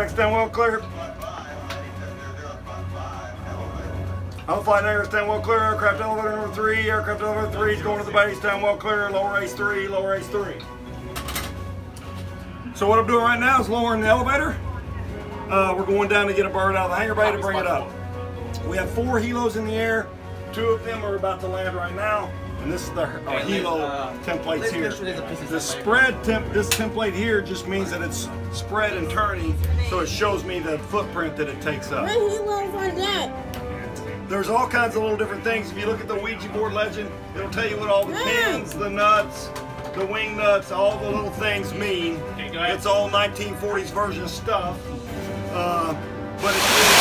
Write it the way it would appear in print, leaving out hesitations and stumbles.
Flex down well clear. Alpha Flight Negative, stand well clear. Aircraft elevator number 3. Aircraft elevator 3 is going to the base. Stand well clear. Lower ace 3. Lower ace 3. So what I'm doing right now is lowering the elevator. We're going down to get a bird out of the hangar bay to bring it up. We have 4 helos in the air. 2 of them are about to land right now. And this is our helo templates here. The spread this template here just means that it's spread and turning, so it shows me the footprint that it takes up. What helos are that? There's all kinds of little different things. If you look at the Ouija board legend, it'll tell you what all the pins, the nuts, the wing nuts, all the little things mean. Okay, go ahead. It's all 1940s version stuff, but it's really